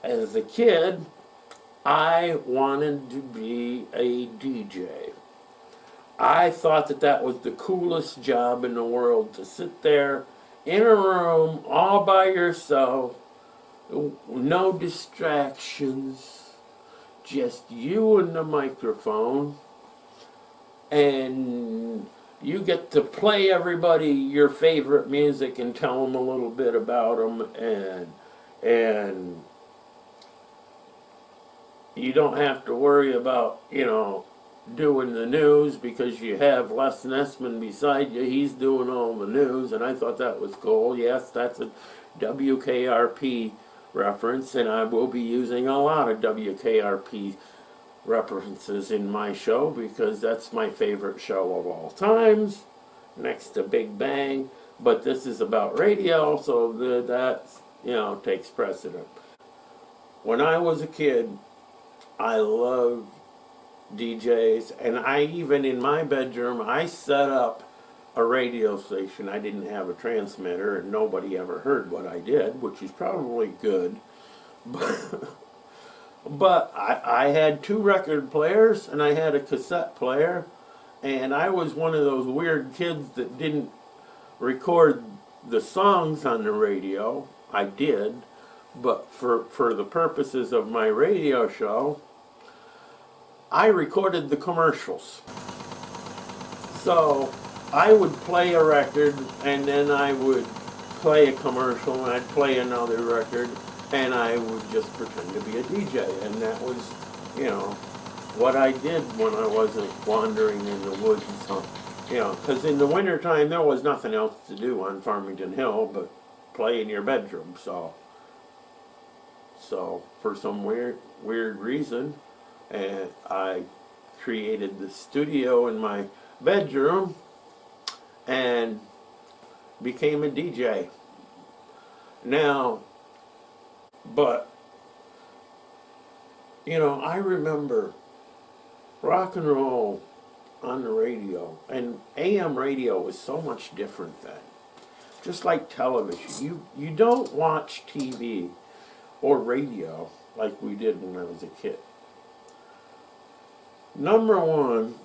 as a kid, I wanted to be a DJ. I thought that that was the coolest job in the world, to sit there in a room all by yourself, no distractions, just you and the microphone, and you get to play everybody your favorite music and tell them a little bit about them, and you don't have to worry about, doing the news, because you have Les Nessman beside you. He's doing all the news, and I thought that was cool. Yes, that's a WKRP reference, and I will be using a lot of WKRP references in my show, because that's my favorite show of all times, next to Big Bang. But this is about radio, so that takes precedent. When I was a kid, I loved DJs, and I even in my bedroom I set up a radio station. I didn't have a transmitter, and nobody ever heard what I did, which is probably good. But I had two record players, and I had a cassette player, and I was one of those weird kids that didn't record the songs on the radio. I did, but for the purposes of my radio show, I recorded the commercials. So I would play a record, and then I would play a commercial, and I'd play another record, and I would just pretend to be a DJ. And that was, what I did when I wasn't wandering in the woods. Because in the wintertime there was nothing else to do on Farmington Hill but play in your bedroom. So for some weird reason, and I created the studio in my bedroom and became a DJ. Now, but, I remember rock and roll on the radio, and AM radio was so much different then. Just like television. You don't watch TV or radio like we did when I was a kid. Number one,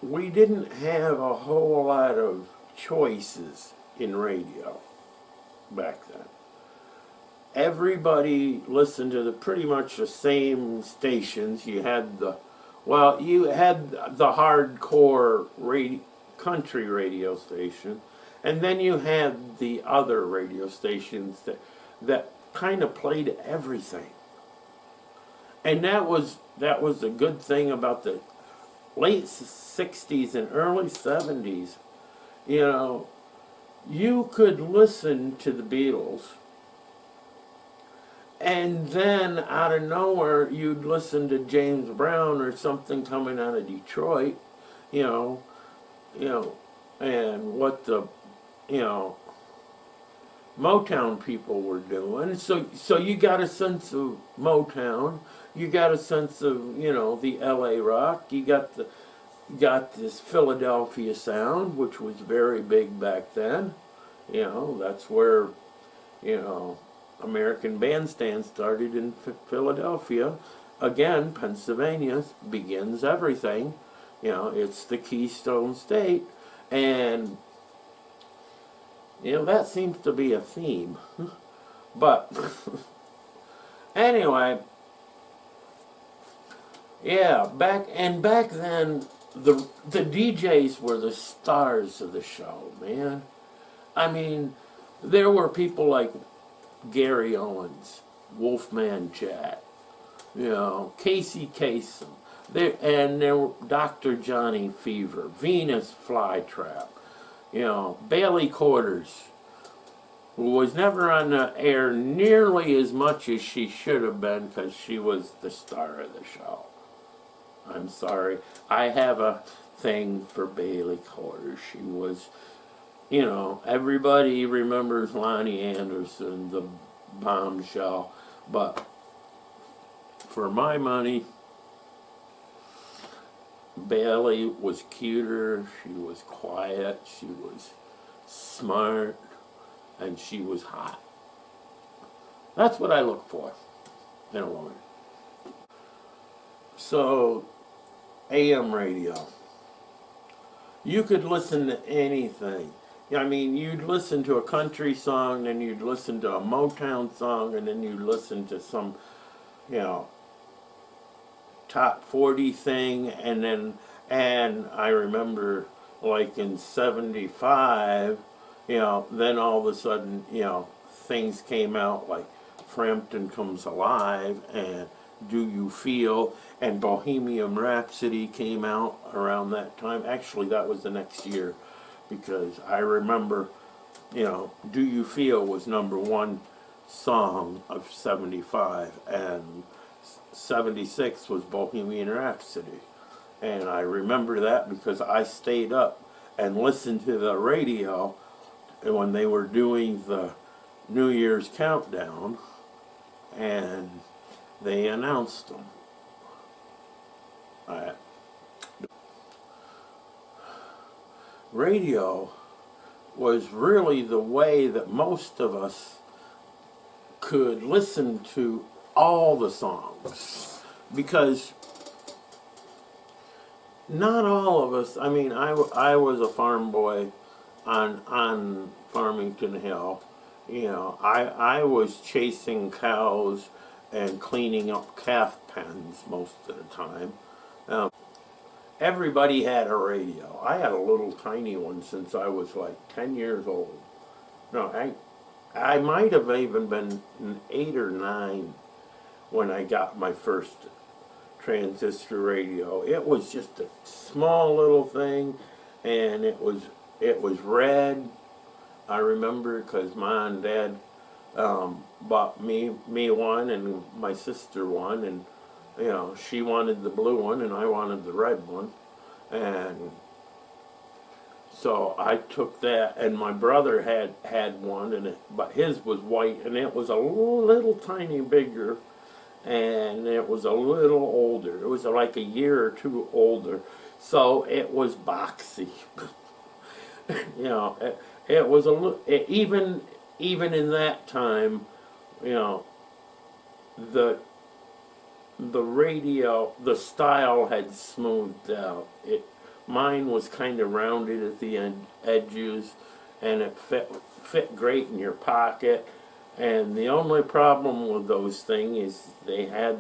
we didn't have a whole lot of choices in radio back then. Everybody listened to pretty much the same stations. You had the hardcore country radio station, and then you had the other radio stations that kind of played everything. And that was a good thing about the late 60s and early 70s. You could listen to the Beatles, and then out of nowhere you'd listen to James Brown or something coming out of Detroit, and what the Motown people were doing. So you got a sense of Motown. You got a sense of, the LA rock. You got this Philadelphia sound, which was very big back then. That's where, American Bandstand started in Philadelphia. Again, Pennsylvania begins everything. It's the Keystone State. And, that seems to be a theme. But, anyway, yeah, back then, the DJs were the stars of the show, man. I mean, there were people like Gary Owens, Wolfman Jack, Casey Kasem, there were Dr. Johnny Fever, Venus Flytrap, Bailey Quarters, who was never on the air nearly as much as she should have been, because she was the star of the show. I'm sorry. I have a thing for Bailey Quarters. She was, everybody remembers Lonnie Anderson, the bombshell, but for my money, Bailey was cuter, she was quiet, she was smart, and she was hot. That's what I look for in a woman. So, AM radio. You could listen to anything. I mean, you'd listen to a country song, then you'd listen to a Motown song, and then you'd listen to some, you know, top 40 thing, and I remember, like in 75, then all of a sudden, things came out like Frampton Comes Alive and Do You Feel, and Bohemian Rhapsody came out around that time. Actually, that was the next year, because I remember, Do You Feel was number one song of 75, and 76 was Bohemian Rhapsody. And I remember that because I stayed up and listened to the radio when they were doing the New Year's countdown, and they announced them. Radio was really the way that most of us could listen to all the songs, because not all of us, I mean, I was a farm boy on Farmington Hill. I was chasing cows and cleaning up calf pens most of the time. Everybody had a radio. I had a little tiny one since I was like 10 years old. No, I might have even been 8 or 9 when I got my first transistor radio. It was just a small little thing, and it was red. I remember because my and dad bought me one and my sister one, and she wanted the blue one and I wanted the red one, and so I took that, and my brother had one, but his was white, and it was a little tiny bigger, and it was a little older. It was like a year or two older, so it was boxy. It was a little, even in that time, the radio, the style had smoothed out. Mine was kind of rounded at the edges, and it fit great in your pocket. And the only problem with those things is they had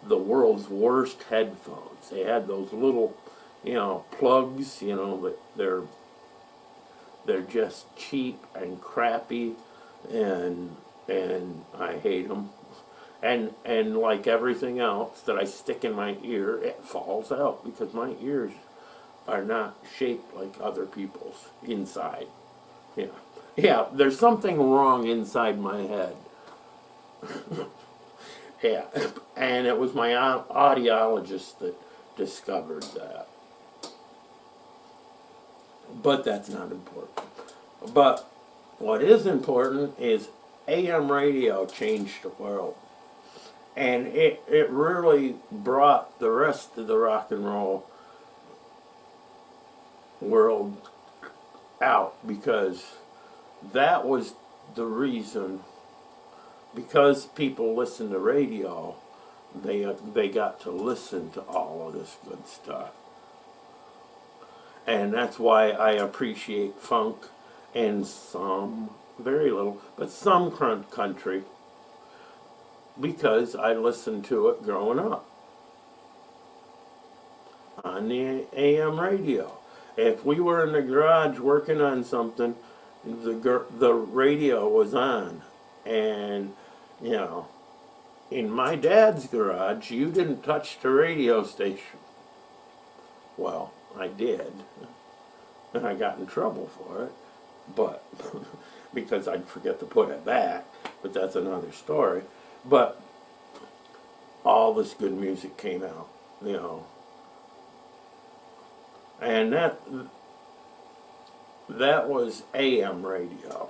the world's worst headphones. They had those little, plugs, that they're just cheap and crappy, and I hate them. And like everything else that I stick in my ear, it falls out because my ears are not shaped like other people's inside. Yeah, there's something wrong inside my head. Yeah, and it was my audiologist that discovered that. But that's not important. But what is important is AM radio changed the world. And it really brought the rest of the rock and roll world out, because that was the reason. Because people listen to radio, they got to listen to all of this good stuff. And that's why I appreciate funk and some, very little, but some country, because I listened to it growing up on the AM radio. If we were in the garage working on something, the radio was on. And, in my dad's garage, you didn't touch the radio station. Well, I did. And I got in trouble for it. But, because I'd forget to put it back. But that's another story. But all this good music came out, and that was AM radio.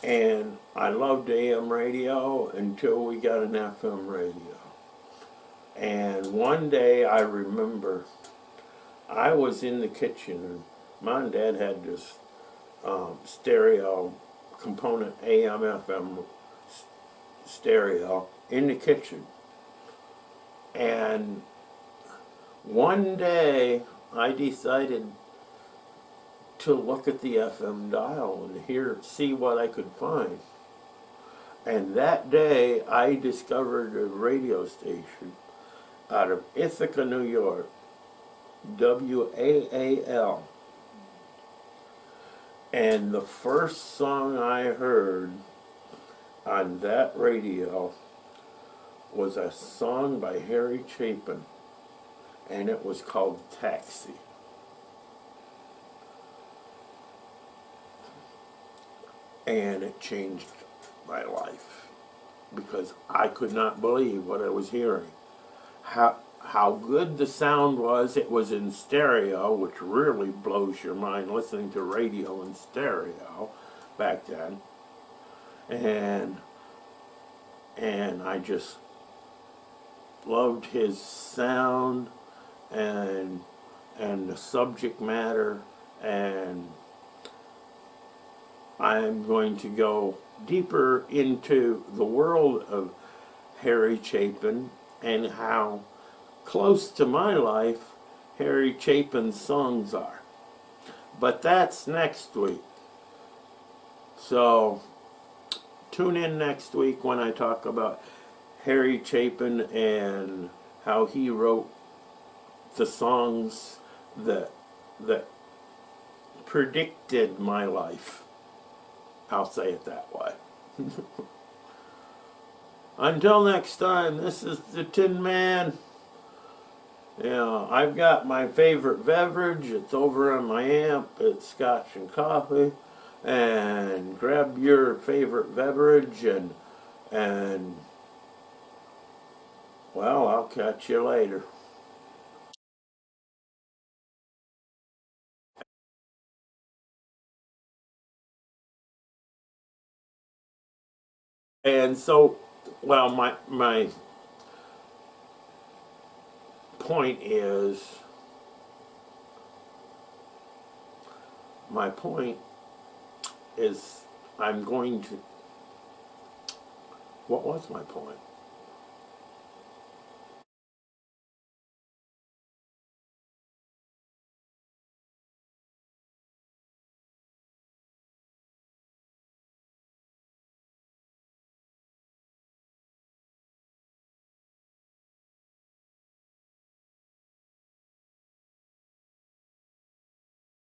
And I loved AM radio until we got an FM radio. And one day I remember I was in the kitchen, and Mom and Dad had this stereo component AM FM stereo in the kitchen. And one day I decided to look at the FM dial and see what I could find. And that day I discovered a radio station out of Ithaca, New York, WAAL. And the first song I heard on that radio was a song by Harry Chapin, and it was called Taxi. And it changed my life because I could not believe what I was hearing. How good the sound was. It was in stereo, which really blows your mind listening to radio in stereo back then. And I just loved his sound and the subject matter, and I'm going to go deeper into the world of Harry Chapin and how close to my life Harry Chapin's songs are. But that's next week. So tune in next week when I talk about Harry Chapin and how he wrote the songs that predicted my life. I'll say it that way. Until next time, this is the Tin Man. I've got my favorite beverage. It's over on my amp. It's scotch and coffee. And grab your favorite beverage and well, I'll catch you later. And so, well, my point is, my point is, I'm going to. What was my point?